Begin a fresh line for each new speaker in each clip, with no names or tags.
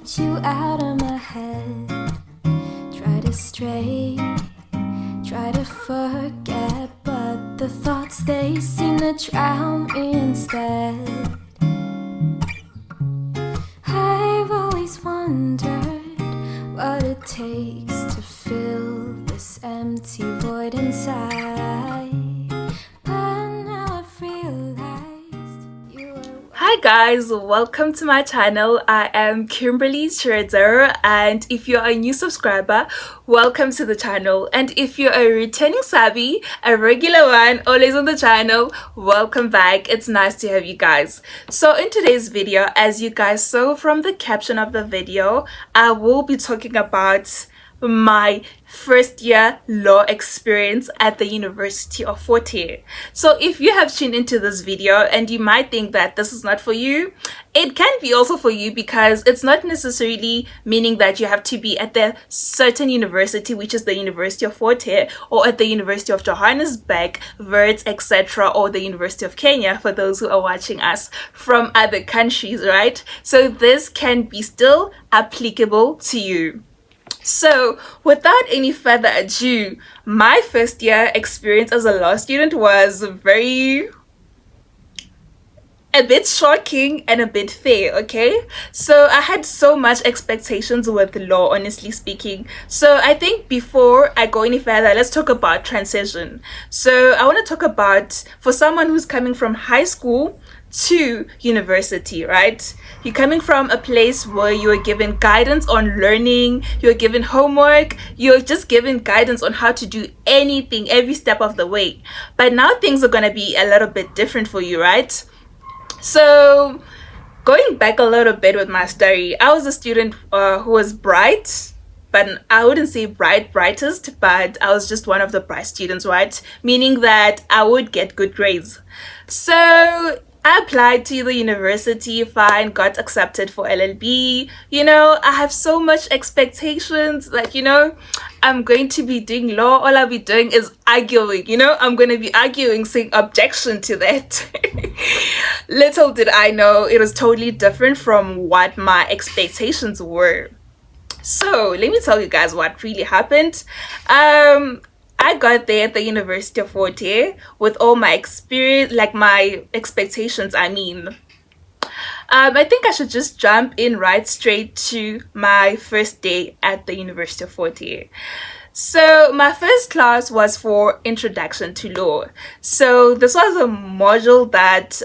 get you out of my head. Try to stray, try to forget, but the thoughts, they seem to drown me instead. I've always wondered what it takes to fill this empty void inside, but now I've realized you were...
Hi guys, welcome to my channel. I am Kimberly Schroeder, and if you're a new subscriber, welcome to the channel. And if you're a returning subby, a regular one, always on the channel, welcome back. It's nice to have you guys. So in today's video, as you guys saw from the caption of the video, I will be talking about my first year law experience at the University of Fort Hare. So if you have tuned into this video and you might think that this is not for you, it can be also for you, because it's not necessarily meaning that you have to be at the certain university, which is the University of Fort Hare, or at the University of Johannesburg, Wits, etc., or the University of Kenya, for those who are watching us from other countries, right? So this can be still applicable to you. So without any further ado, my first year experience as a law student was a bit shocking and a bit fair, okay? So I had so much expectations with law, honestly speaking. So I think before I go any further, let's talk about transition. So I want to talk about, for someone who's coming from high school to university, right? You're coming from a place where you're given guidance on learning, you're given homework, you're just given guidance on how to do anything every step of the way. But now things are going to be a little bit different for you, right? So going back a little bit with my story, I was a student who was bright, but I wouldn't say brightest, but I was just one of the bright students, right? Meaning that I would get good grades. So I applied to the university, fine, got accepted for LLB. You know, I have so much expectations, like, you know, I'm going to be doing law. All I'll be doing is arguing, you know, I'm going to be arguing, saying objection to that. Little did I know it was totally different from what my expectations were. So let me tell you guys what really happened. I got there at the University of Fort Hare with all my experience, like my expectations, I mean. I think I should just jump in right straight to my first day at the University of Fort Hare. So my first class was for Introduction to Law. So this was a module that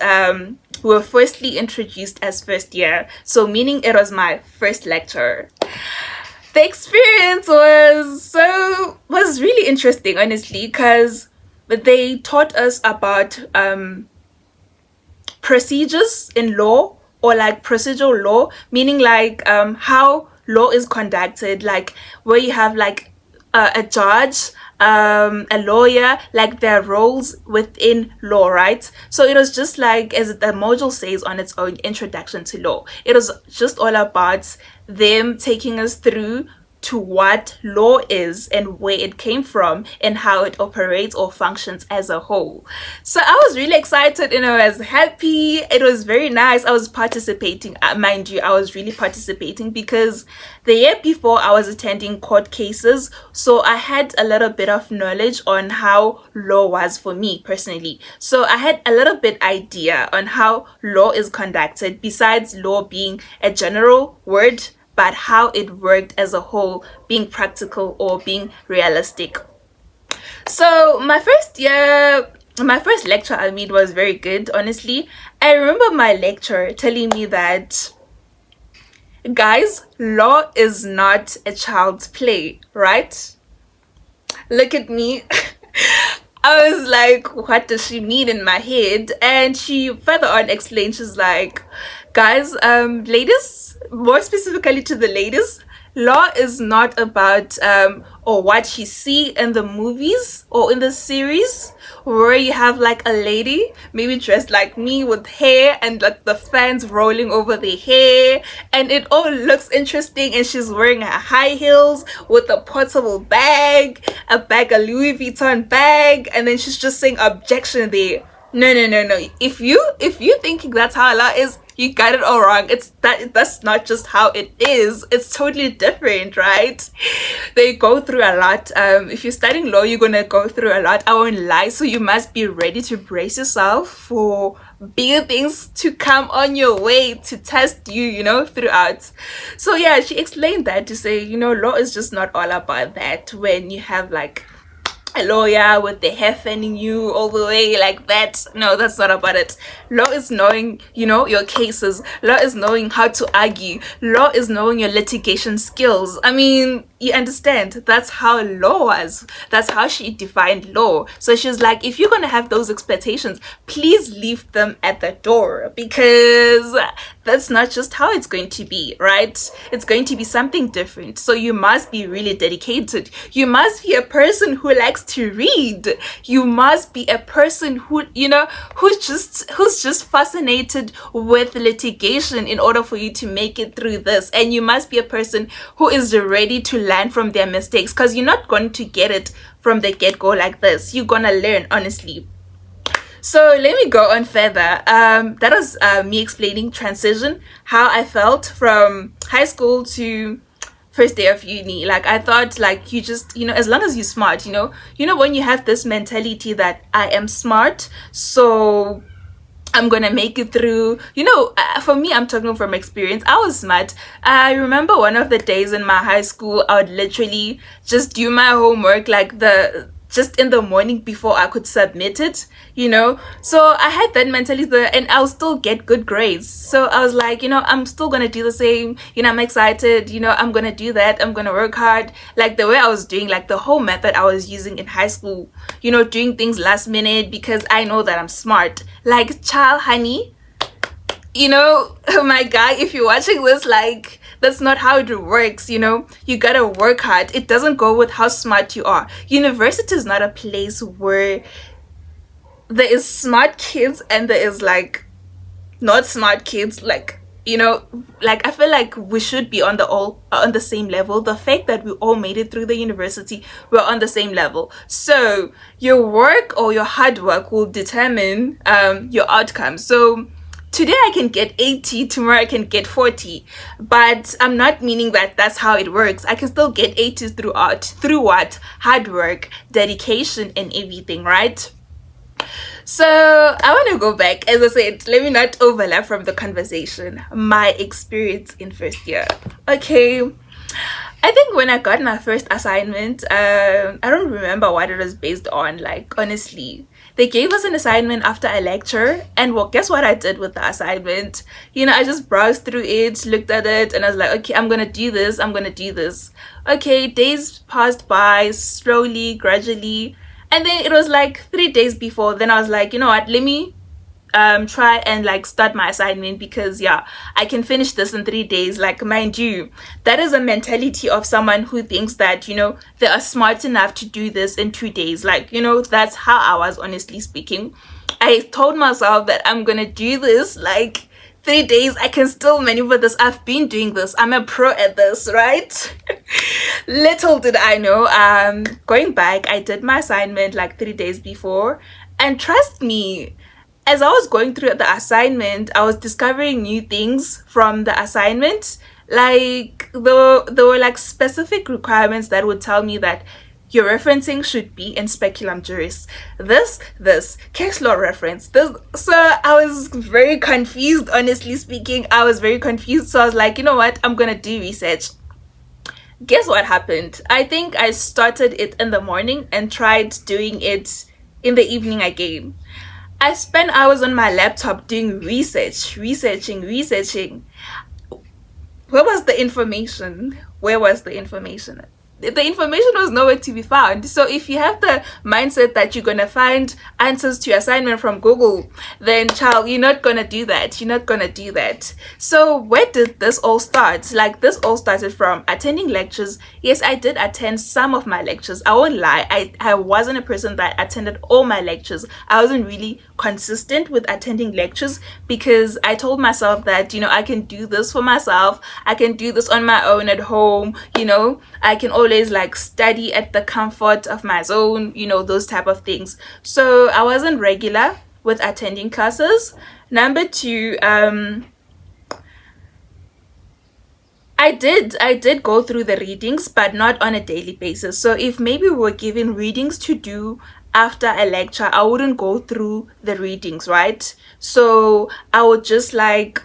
we were firstly introduced as first year. So meaning it was my first lecture. The experience was really interesting, honestly, because they taught us about procedures in law, or like procedural law, meaning like how law is conducted, like where you have like a judge, a lawyer, like their roles within law, right? So it was just like, as the module says on its own, Introduction to Law. It was just all about them taking us through to what law is and where it came from and how it operates or functions as a whole. So I was really excited and I was happy. It was very nice. I was participating, mind you, I was really participating because the year before I was attending court cases, so I had a little bit of knowledge on how law was for me personally. So I had a little bit idea on how law is conducted, besides law being a general word, but how it worked as a whole, being practical or being realistic. So my first lecture, I mean, was very good, honestly. I remember my lecturer telling me that, guys, law is not a child's play, right? Look at me. I was like, what does she mean in my head? And she further on explained, she's like, guys, ladies, more specifically to the ladies, law is not about or what you see in the movies or in the series where you have like a lady maybe dressed like me with hair and like the fans rolling over their hair and it all looks interesting, and she's wearing her high heels with a portable bag, a Louis Vuitton bag, and then she's just saying objection there. No. If you thinking that's how law is, you got it all wrong. That's not just how it is. It's totally different, right? They go through a lot. If you're studying law, you're gonna go through a lot. I won't lie. So you must be ready to brace yourself for bigger things to come on your way to test you, throughout. So yeah, she explained that to say, law is just not all about that. When you have like a lawyer with the hair fanning you all the way like that, no, that's not about it. Law is knowing, your cases. Law is knowing how to argue. Law is knowing your litigation skills. I mean, you understand, that's how law was. That's how she defined law. So she's like, if you're gonna have those expectations, please leave them at the door, because that's not just how it's going to be, right? It's going to be something different. So you must be really dedicated. You must be a person who likes to read. You must be a person who, who's just fascinated with litigation in order for you to make it through this. And you must be a person who is ready to learn from their mistakes, because you're not going to get it from the get-go like this. You're gonna learn, honestly. So let me go on further. That was me explaining transition, how I felt from high school to first day of uni. Like, I thought, like, you just, as long as you're smart, when you have this mentality that I am smart, so I'm gonna make it through. For me, I'm talking from experience. I was smart. I remember one of the days in my high school, I would literally just do my homework like just in the morning before I could submit it, So I had that mentality and I'll still get good grades. So I was like, I'm still gonna do the same. I'm excited. I'm gonna do that. I'm gonna work hard. Like the way I was doing, like the whole method I was using in high school, doing things last minute because I know that I'm smart. Like, child, honey, my guy, if you're watching this, like, that's not how it works. You gotta work hard. It doesn't go with how smart you are. University is not a place where there is smart kids and there is like not smart kids. Like, like, I feel like we should be on the same level. The fact that we all made it through the university, we're on the same level. So your work or your hard work will determine your outcome. So today I can get 80, tomorrow I can get 40, but I'm not meaning that that's how it works. I can still get 80s through what? Hard work, dedication, and everything, right? So I want to go back. As I said, let me not overlap from the conversation. My experience in first year. Okay, I think when I got my first assignment, I don't remember what it was based on. Like, honestly, they gave us an assignment after a lecture, and well, guess what I did with the assignment? I just browsed through it, looked at it, and I was like, okay, I'm gonna do this. Okay, days passed by slowly, gradually, and then it was like 3 days before. Then I was like, you know what? Let me try and like start my assignment, because yeah, I can finish this in 3 days. Like, mind you, that is a mentality of someone who thinks that they are smart enough to do this in 2 days. Like, that's how I was, honestly speaking. I told myself that I'm gonna do this like 3 days. I can still maneuver this. I've been doing this. I'm a pro at this, right? Little did I know, going back, I did my assignment like 3 days before, and trust me, as I was going through the assignment, I was discovering new things from the assignment. Like, there were like specific requirements that would tell me that your referencing should be in speculum juris. This case law reference. This. So I was very confused, honestly speaking. I was very confused. So I was like, you know what? I'm gonna do research. Guess what happened? I think I started it in the morning and tried doing it in the evening again. I spent hours on my laptop doing researching. Where was the information? The information was nowhere to be found. So if you have the mindset that you're gonna find answers to your assignment from Google, then child, you're not gonna do that. So where did this all start? Like, this all started from attending lectures. Yes, I did attend some of my lectures. I won't lie, I wasn't a person that attended all my lectures. I wasn't really consistent with attending lectures, because I told myself that I can do this for myself. I can do this on my own at home. I can always like study at the comfort of my zone, those type of things. So I wasn't regular with attending classes. Number two, I did go through the readings, but not on a daily basis. So if maybe we were given readings to do after a lecture, I wouldn't go through the readings, right? So I would just like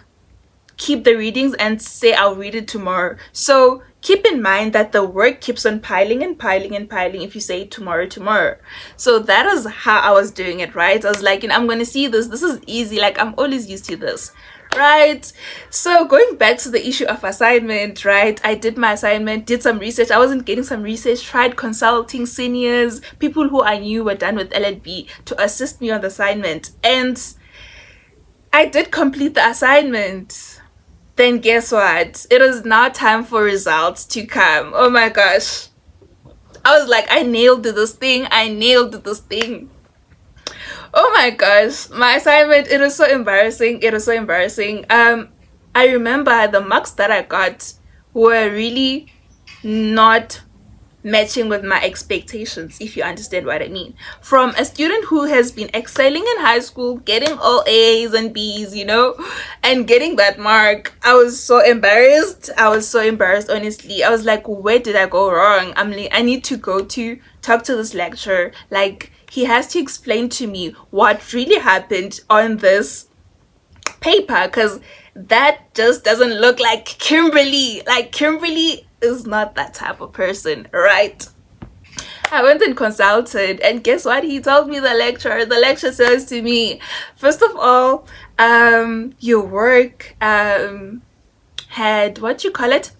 keep the readings and say I'll read it tomorrow. So keep in mind that the work keeps on piling and piling and piling if you say tomorrow. So that is how I was doing it, right? I was like, I'm going to see this. This is easy. Like, I'm always used to this, right? So going back to the issue of assignment, right? I did my assignment, did some research. I wasn't getting some research, tried consulting seniors, people who I knew were done with LLB to assist me on the assignment. And I did complete the assignment. Then guess what? It is now time for results to come. Oh my gosh. I was like, I nailed this thing. Oh my gosh. My assignment, it was so embarrassing. I remember the marks that I got were really not matching with my expectations, if you understand what I mean. From a student who has been excelling in high school, getting all A's and B's, and getting that mark, I was so embarrassed, honestly. I was like, where did I go wrong? I need to go to talk to this lecturer. Like, he has to explain to me what really happened on this paper, because that just doesn't look like Kimberly. Like, Kimberly is not that type of person, right? I went and consulted, and guess what he told me? The lecturer says to me, first of all, your work had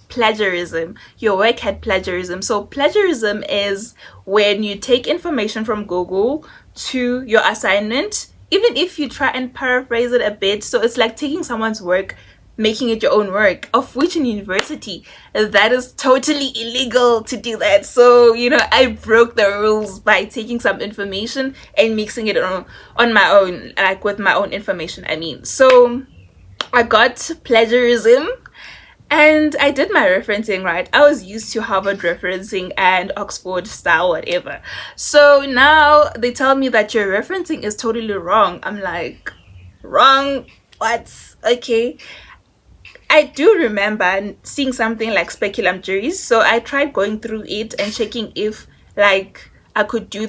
plagiarism. Your work had plagiarism. So plagiarism is when you take information from Google to your assignment, even if you try and paraphrase it a bit. So it's like taking someone's work, making it your own work, of which in university that is totally illegal to do that. So I broke the rules by taking some information and mixing it on my own, like with my own information, so I got plagiarism. And I did my referencing, right? I was used to Harvard referencing and Oxford style, whatever. So now they tell me that your referencing is totally wrong. I'm like, wrong? What? Okay. I do remember seeing something like speculum juries, so I tried going through it and checking if like I could do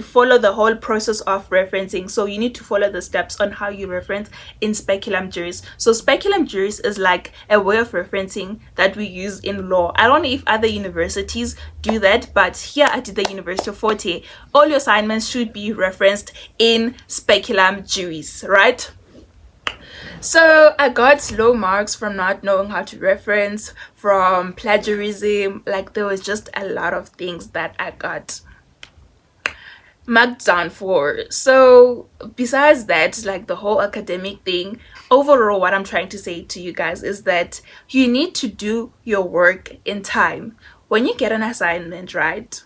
follow the whole process of referencing. So you need to follow the steps on how you reference in speculum juries. So speculum juries is like a way of referencing that we use in law. I don't know if other universities do that, but here at the University of Forte, all your assignments should be referenced in speculum juries, right? So I got low marks from not knowing how to reference, from plagiarism. Like, there was just a lot of things that I got marked down for. So besides that, like the whole academic thing, overall what I'm trying to say to you guys is that you need to do your work in time. When you get an assignment, right,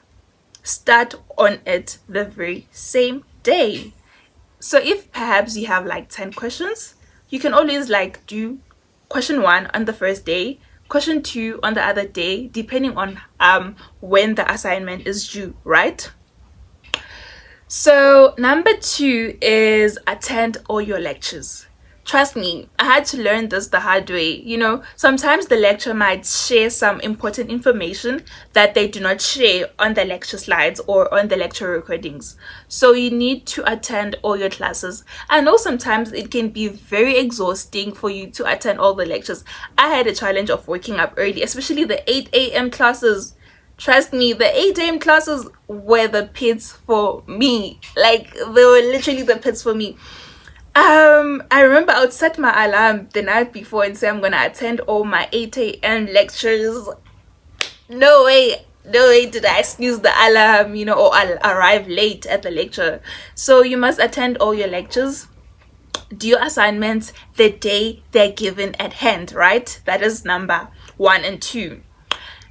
start on it the very same day. So if perhaps you have like 10 questions, you can always like do question 1 on the first day, question 2 on the other day, depending on when the assignment is due, right? So number 2 is attend all your lectures. Trust me, I had to learn this the hard way. Sometimes the lecturer might share some important information that they do not share on the lecture slides or on the lecture recordings. So you need to attend all your classes. I know sometimes it can be very exhausting for you to attend all the lectures. I had a challenge of waking up early, especially the 8 a.m. classes. Trust me, the 8 a.m. classes were the pits for me. Like, they were literally the pits for me. I remember I would set my alarm the night before and say I'm gonna attend all my 8 a.m. lectures. No way did I snooze the alarm, or I'll arrive late at the lecture. So you must attend all your lectures, do your assignments the day they're given at hand, right? That is number 1 and 2.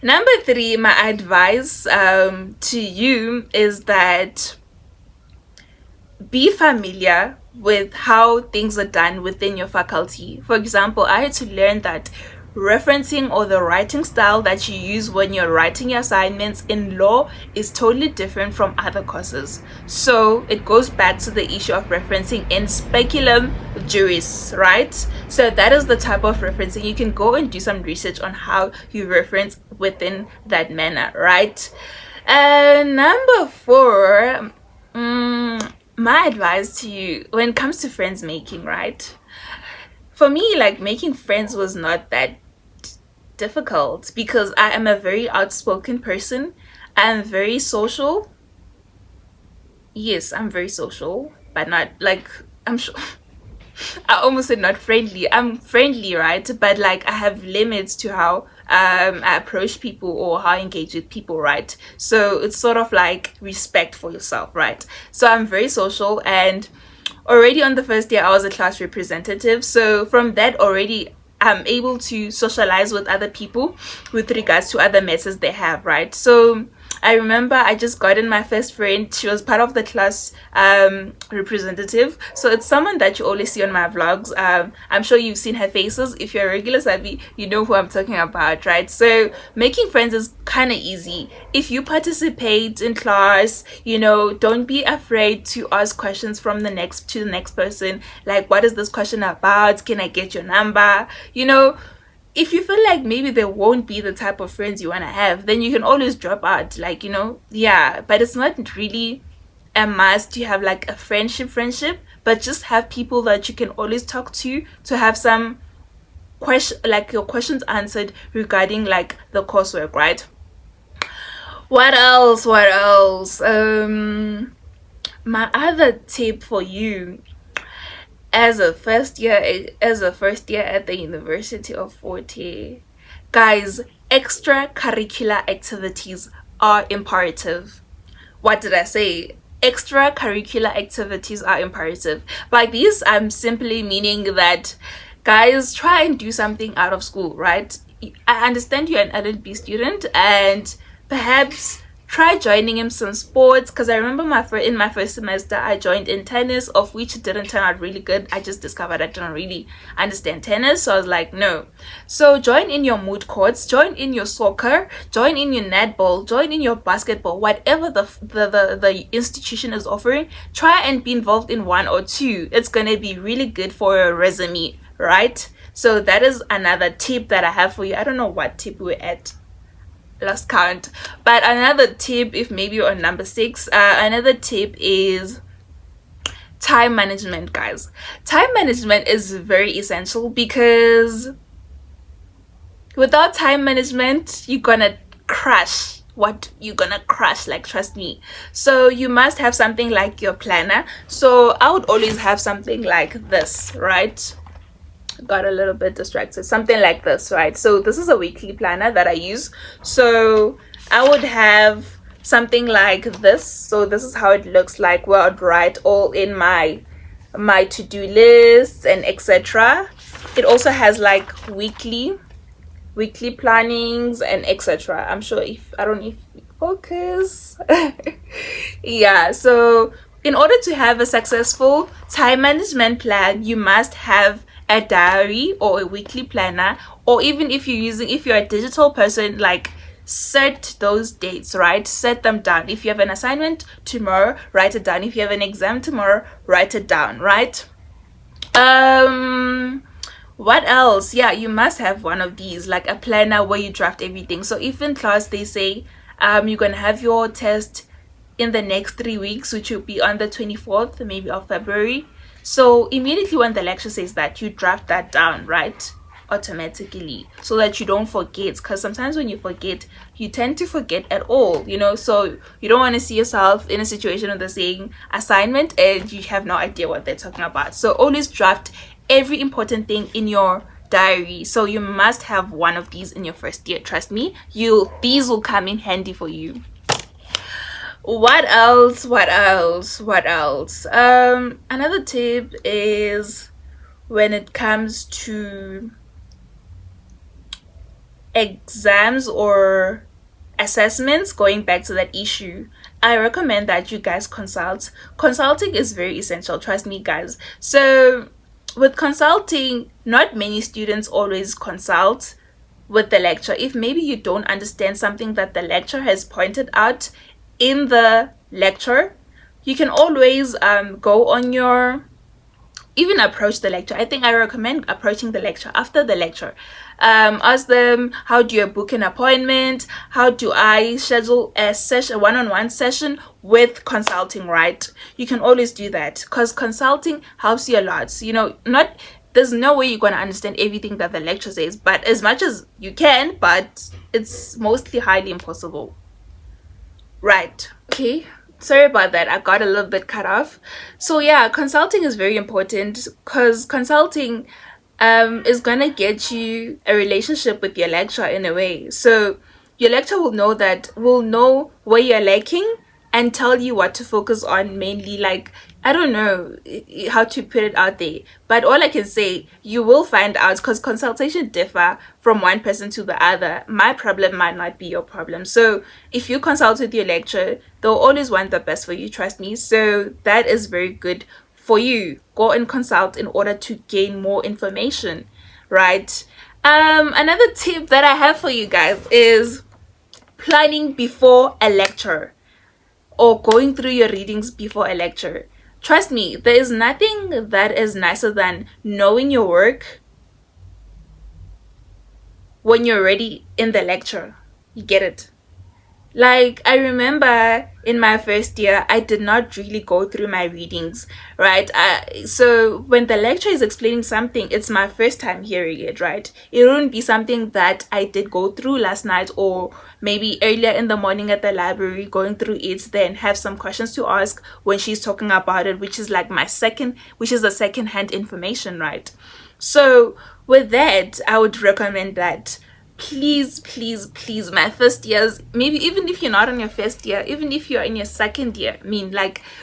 Number 3, my advice to you is that be familiar with how things are done within your faculty. For example, I had to learn that referencing or the writing style that you use when you're writing your assignments in law is totally different from other courses. So it goes back to the issue of referencing in speculum juris, right? So that is the type of referencing. You can go and do some research on how you reference within that manner, right? And number 4, my advice to you when it comes to friends making, right? For me, like, making friends was not that difficult because I am a very outspoken person. I'm very social. Yes, I'm very social, but not like, I'm sure I almost said not friendly. I'm friendly, right? But like, I have limits to how I approach people or how I engage with people, right? So it's sort of like respect for yourself, right? So I'm very social, and already on the first year I was a class representative. So from that already I'm able to socialize with other people with regards to other matters they have, right? So I remember I just got in my first friend. She was part of the class representative. So it's someone that you always see on my vlogs. I'm sure you've seen her faces. If you're a regular Sabi, you know who I'm talking about, right? So making friends is kind of easy. If you participate in class, you know, don't be afraid to ask questions from the next person. Like, what is this question about? Can I get your number? You know, if you feel like maybe there won't be the type of friends you want to have, then you can always drop out, like, you know. Yeah, but it's not really a must to have like a friendship, but just have people that you can always talk to have some like your questions answered regarding like the coursework, right? What else? My other tip for you as a first year at the University of Forte, guys, extracurricular activities are imperative. What did I say? Extracurricular activities are imperative. By this, I'm simply meaning that, guys, try and do something out of school, right? I understand you're an LLB student, and perhaps try joining in some sports, because I remember in my first semester I joined in tennis, of which it didn't turn out really good. I just discovered I didn't really understand tennis, so I was like, no. So join in your moot courts, join in your soccer, join in your netball, join in your basketball, whatever the institution is offering. Try and be involved in 1 or 2. It's gonna be really good for your resume, right? So that is another tip that I have for you. I don't know what tip we're at, lost count, but another tip, if maybe you're on number 6, another tip is time management, guys. Time management is very essential, because without time management you're gonna crash. Like, trust me. So you must have something like your planner. So I would always have something like this, right? Got a little bit distracted. Something like this, right? So this is a weekly planner that I use. So I would have something like this. So this is how it looks like, where I'd write all in my to-do lists and etc. It also has like weekly plannings and etc. I'm sure I don't know if you focus. Yeah, so in order to have a successful time management plan, you must have a diary or a weekly planner, or even if you're a digital person, like, set those dates, right? Set them down. If you have an assignment tomorrow, write it down. If you have an exam tomorrow, write it down, right? What else? Yeah, you must have one of these, like a planner where you draft everything. So if in class they say you're gonna have your test in the next 3 weeks, which will be on the 24th maybe of February, so immediately when the lecture says that, you draft that down, right, automatically, so that you don't forget, because sometimes when you forget, you tend to forget at all, you know. So you don't want to see yourself in a situation where they're saying assignment and you have no idea what they're talking about. So always draft every important thing in your diary. So you must have one of these in your first year. Trust me, these will come in handy for you. What else? Another tip is, when it comes to exams or assessments, going back to that issue, I recommend that you guys consult. Consulting is very essential, trust me, guys. So with consulting, not many students always consult, with the lecture. If maybe you don't understand something that the lecturer has pointed out in the lecture, you can always go on your, even approach the lecture. I think I recommend approaching the lecture after the lecture. Ask them, how do you book an appointment? How do I schedule a session, a one-on-one session with consulting, right? You can always do that because consulting helps you a lot. You know, there's no way you're going to understand everything that the lecture says, but as much as you can, but it's mostly highly impossible. Right. Okay. Sorry about that. I got a little bit cut off. So yeah, consulting is very important because consulting is gonna get you a relationship with your lecturer in a way. So your lecturer will know where you're lacking and tell you what to focus on mainly. Like, I don't know how to put it out there, but all I can say, you will find out because consultation differ from one person to the other. My problem might not be your problem. So if you consult with your lecturer, they'll always want the best for you, trust me. So that is very good for you. Go and consult in order to gain more information, right? Another tip that I have for you guys is planning before a lecture or going through your readings before a lecture. Trust me, there is nothing that is nicer than knowing your work when you're already in the lecture. You get it? Like, I remember in my first year, I did not really go through my readings, right? So when the lecturer is explaining something, it's my first time hearing it, right? It wouldn't be something that I did go through last night or maybe earlier in the morning at the library, going through it, then have some questions to ask when she's talking about it, which is like the second-hand information, right? So with that, I would recommend that please, my first years, maybe even if you're not on your first year, even if you're in your second year,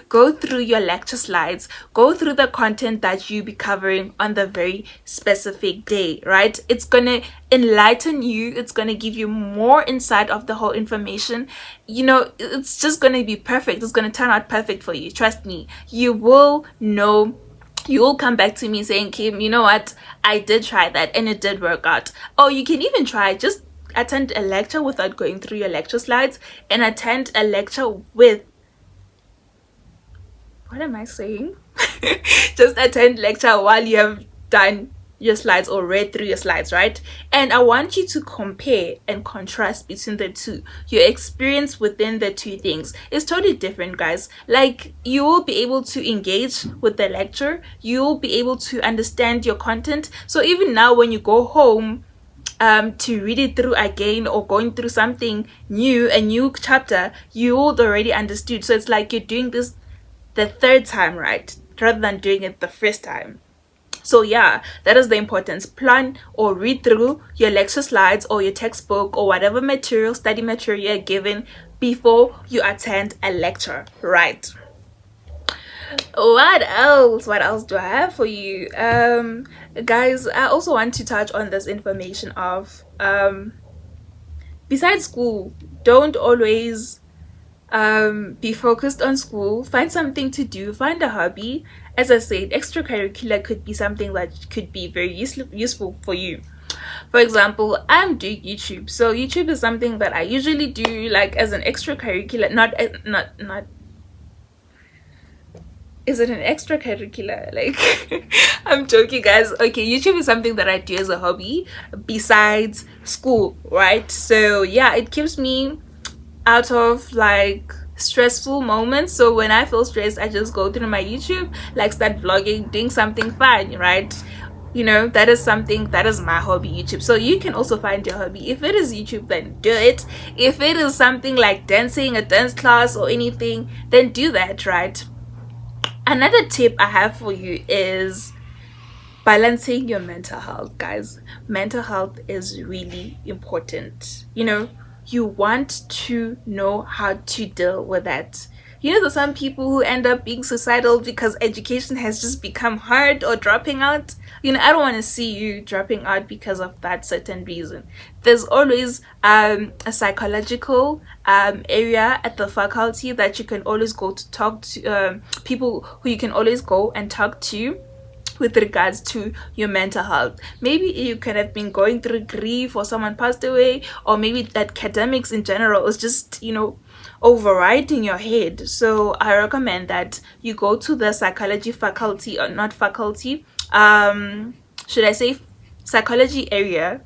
go through your lecture slides, go through the content that you be covering on the very specific day, right? It's gonna enlighten you, it's gonna give you more insight of the whole information. You know, it's just gonna be perfect. It's gonna turn out perfect for you, trust me. You will come back to me saying, Kim, you know what, I did try that and it did work out. Or you can even try, just attend a lecture without going through your lecture slides and attend a lecture with, what am I saying? Just attend lecture while you have done your slides or read through your slides, right? And I want you to compare and contrast between the two. Your experience within the two things is totally different, guys. Like, you will be able to engage with the lecture, you will be able to understand your content. So even now when you go home to read it through again or going through something new, a new chapter, you would already understood. So it's like you're doing this the third time, right, rather than doing it the first time. So yeah, that is the importance. Plan or read through your lecture slides or your textbook or whatever study material you're given before you attend a lecture, right? What else do I have for you? Guys, I also want to touch on this information of besides school, don't always be focused on school. Find something to do, find a hobby. As I said, extracurricular could be something that could be very useful for you. For example, I'm doing YouTube, so YouTube is something that I usually do like as an extracurricular. Not is it an extracurricular? Like, I'm joking, guys. Okay, YouTube is something that I do as a hobby besides school, right? So yeah, it keeps me out of like stressful moments. So when I feel stressed, I just go through my YouTube, like start vlogging, doing something fun, right? You know, that is my hobby, YouTube. So you can also find your hobby. If it is YouTube, then do it. If it is something like dancing, a dance class or anything, then do that, right? Another tip I have for you is balancing your mental health, guys. Mental health is really important. You know, you want to know how to deal with that. You know, there's some people who end up being suicidal because education has just become hard or dropping out. You know, I don't want to see you dropping out because of that certain reason. There's always a psychological area at the faculty that you can always go to talk to, people who you can always go and talk to with regards to your mental health. Maybe you could have been going through grief or someone passed away, or maybe that academics in general is just, you know, overriding your head. So I recommend that you go to the psychology faculty, or not faculty, should I say psychology area.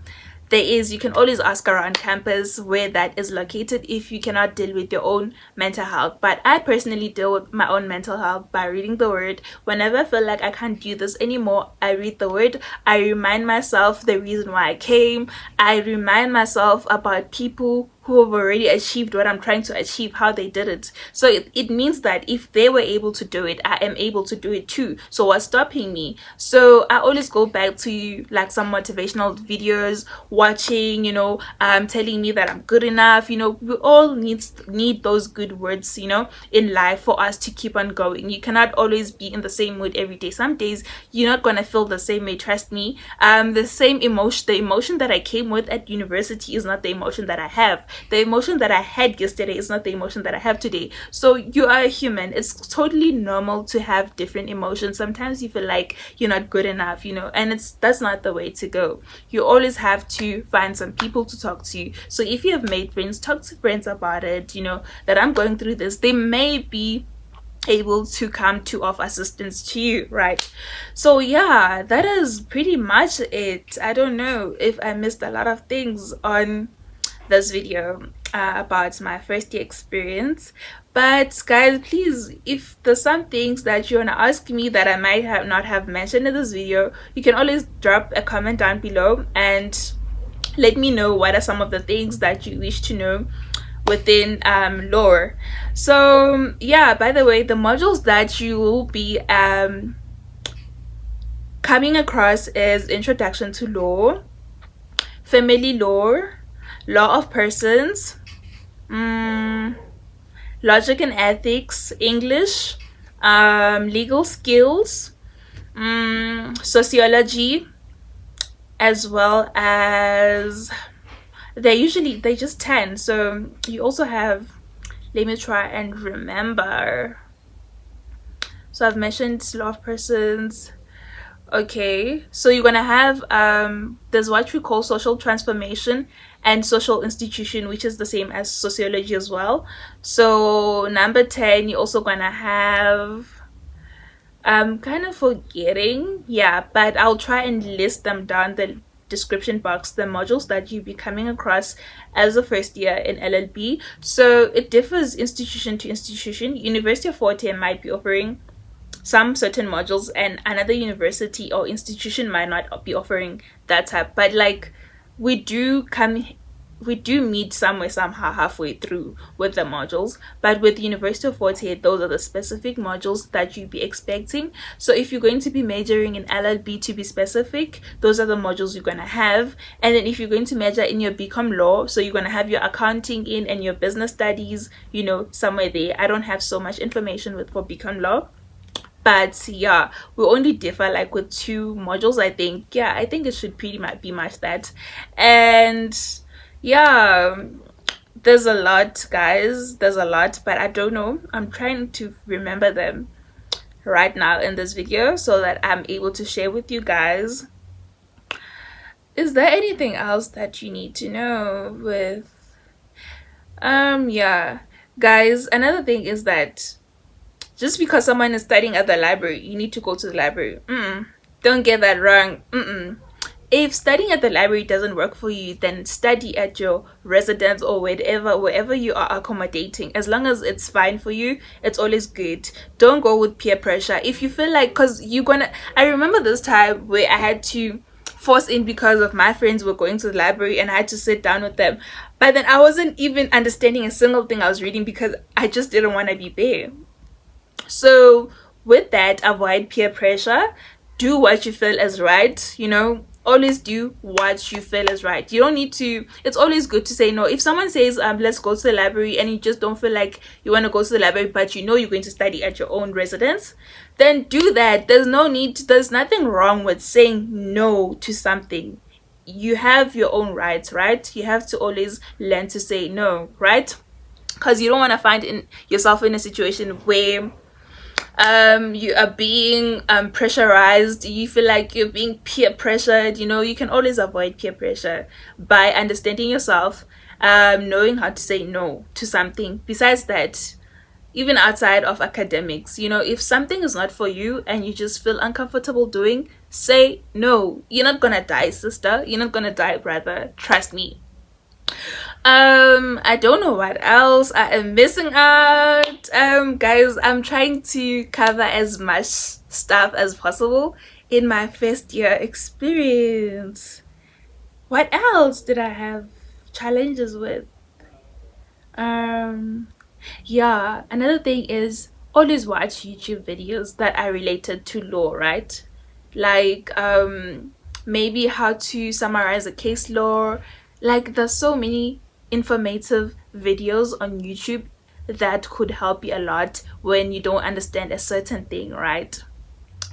You can always ask around campus where that is located if you cannot deal with your own mental health. But I personally deal with my own mental health by reading the word. Whenever I feel like I can't do this anymore, I read the word. I remind myself the reason why I came. I remind myself about people who have already achieved what I'm trying to achieve, how they did it. So it means that if they were able to do it, I am able to do it too. So what's stopping me? So I always go back to like some motivational videos, watching, you know, telling me that I'm good enough. You know, we all need those good words, you know, in life for us to keep on going. You cannot always be in the same mood every day. Some days you're not gonna feel the same way, trust me. The emotion that I came with at university is not the emotion that I have. The emotion that I had yesterday is not the emotion that I have today. So you are a human. It's totally normal to have different emotions. Sometimes you feel like you're not good enough, you know, and that's not the way to go. You always have to find some people to talk to. So if you have made friends, talk to friends about it, you know, that I'm going through this. They may be able to come to offer assistance to you, right? So yeah, that is pretty much it. I don't know if I missed a lot of things on this video about my first year experience, but guys, please, if there's some things that you want to ask me that I might have not have mentioned in this video, you can always drop a comment down below and let me know what are some of the things that you wish to know within law. So yeah, by the way, the modules that you will be coming across is introduction to law, family law, law of persons, logic and ethics, English, legal skills, sociology, as well as they just 10. So you also have, let me try and remember. So I've mentioned law of persons. Okay, so you're gonna have there's what we call social transformation and social institution, which is the same as sociology as well. So number 10, you're also gonna have, I'm kind of forgetting, yeah, but I'll try and list them down the description box, the modules that you'll be coming across as a first year in LLB. So it differs institution to institution. University of Fort Hare might be offering some certain modules and another university or institution might not be offering that type, but like we do meet somewhere somehow halfway through with the modules. But with University of Fort Hare, those are the specific modules that you'd be expecting. So if you're going to be majoring in LLB, to be specific, those are the modules you're going to have. And then if you're going to major in your BCom law, so you're going to have your accounting in and your business studies, you know, somewhere there. I don't have so much information for BCom law, but yeah, we only differ like with 2 modules, I think. Yeah, I think it should pretty much be that. And yeah, there's a lot, guys, there's a lot, but I don't know, I'm trying to remember them right now in this video so that I'm able to share with you guys. Is there anything else that you need to know with yeah, guys, another thing is that just because someone is studying at the library, you need to go to the library. Don't get that wrong. If studying at the library doesn't work for you, then study at your residence or wherever you are accommodating. As long as it's fine for you, it's always good. Don't go with peer pressure. If you feel like, because I remember this time where I had to force in because of my friends were going to the library and I had to sit down with them, but then I wasn't even understanding a single thing I was reading because I just didn't want to be there. So with that, avoid peer pressure. Do what you feel is right, you know. Always do what you feel is right. You don't need to, it's always good to say no. If someone says let's go to the library and you just don't feel like you want to go to the library, but you know you're going to study at your own residence, then do that. There's nothing wrong with saying no to something. You have your own rights, right? You have to always learn to say no, right? Because you don't want to find yourself in a situation where you are being pressurized, you feel like you're being peer pressured, you can always avoid peer pressure by understanding yourself, knowing how to say no to something. Besides that, even outside of academics, if something is not for you and you just feel uncomfortable doing, say no. You're not gonna die, sister. You're not gonna die, brother. Trust me. I don't know what else I am missing out. Guys, I'm trying to cover as much stuff as possible in my first year experience. What else did I have challenges with? Yeah, another thing is always watch YouTube videos that are related to law, right? Like maybe how to summarize a case law. Like there's so many informative videos on YouTube that could help you a lot when you don't understand a certain thing, right?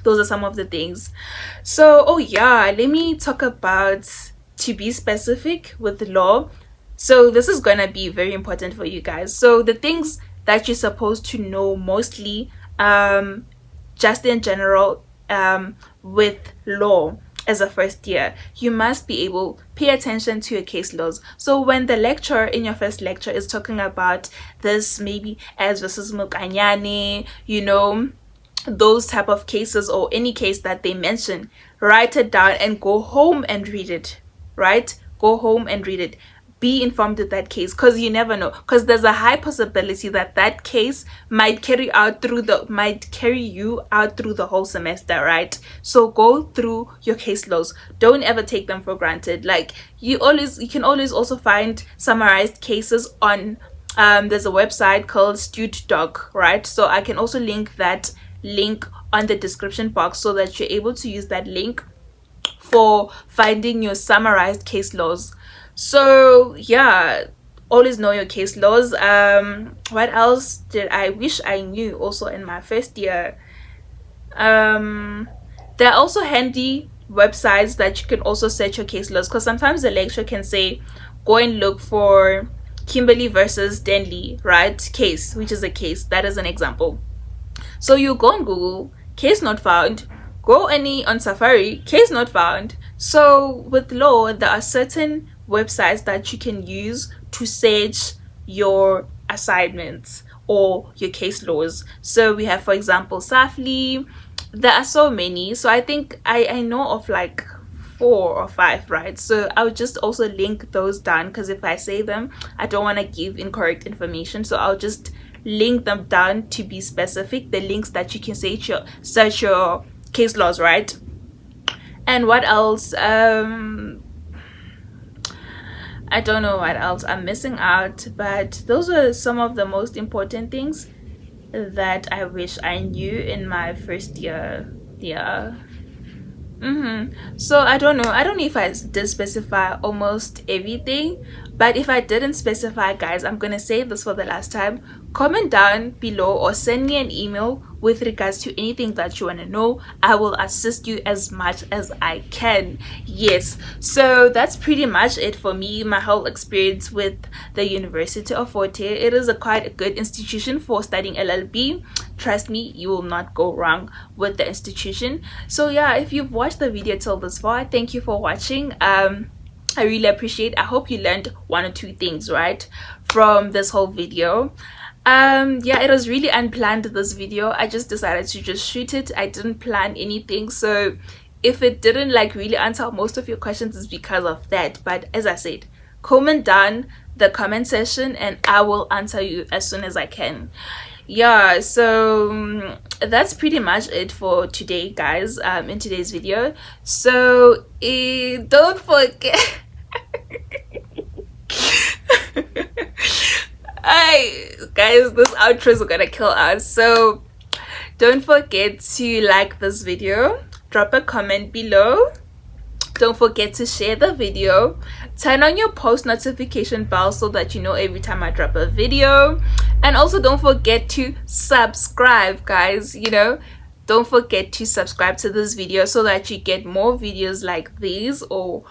Those are some of the things. So, oh yeah, let me talk about, to be specific with law. So this is gonna be very important for you guys. So the things that you're supposed to know mostly, just in general, with law as a first year, you must be able pay attention to your case laws. So when the lecturer in your first lecture is talking about this, maybe as versus Mukanyane, those type of cases, or any case that they mention, write it down and go home and read it. Right? Go home and read it. Be informed of that case, because you never know, because there's a high possibility that that case might carry you out through the whole semester, right? So go through your case laws. Don't ever take them for granted. Like you can always also find summarized cases on there's a website called StudDoc, right? So I can also link that link on the description box so that you're able to use that link for finding your summarized case laws. So yeah, always know your case laws. What else did I wish I knew also in my first year? There are also handy websites that you can also search your case laws, because sometimes the lecturer can say go and look for Kimberly versus Denley, right? Case, which is a case. That is an example. So you go on Google, case not found. Go on Safari, case not found. So with law, there are certain websites that you can use to search your assignments or your case laws. So we have, for example, safllii. There are so many. So I think I know of like 4 or 5, right? So I'll just also link those down, because if I say them, I don't want to give incorrect information. So I'll just link them down to be specific, the links that you can search your case laws, right? And what else? I don't know what else I'm missing out, but those are some of the most important things that I wish I knew in my first year. Yeah. So I don't know if I did specify almost everything, but if I didn't specify, guys, I'm gonna say this for the last time. Comment down below or send me an email with regards to anything that you want to know. I will assist you as much as I can. Yes, so that's pretty much it for me, my whole experience with the University of Fort Hare. It is quite a good institution for studying LLB. Trust me, you will not go wrong with the institution. So yeah, if you've watched the video till this far, thank you for watching. I really appreciate. I hope you learned 1 or 2 things, right, from this whole video. Yeah, it was really unplanned, this video. I just decided to just shoot it. I didn't plan anything, so if it didn't like really answer most of your questions, it's because of that. But as I said, comment down the comment section and I will answer you as soon as I can. Yeah, so that's pretty much it for today, guys, in today's video. So don't forget guys, this outro is gonna kill us. So don't forget to like this video, drop a comment below, don't forget to share the video, turn on your post notification bell so that you know every time I drop a video, and also don't forget to subscribe, guys. Don't forget to subscribe to this video so that you get more videos like these or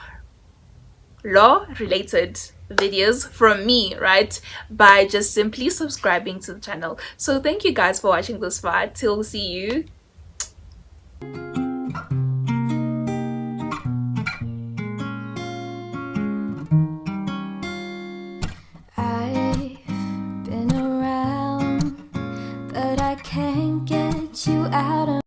law related videos from me, right, by just simply subscribing to the channel. So thank you guys for watching this far. Till see you.
I've been around, but I can't get you out of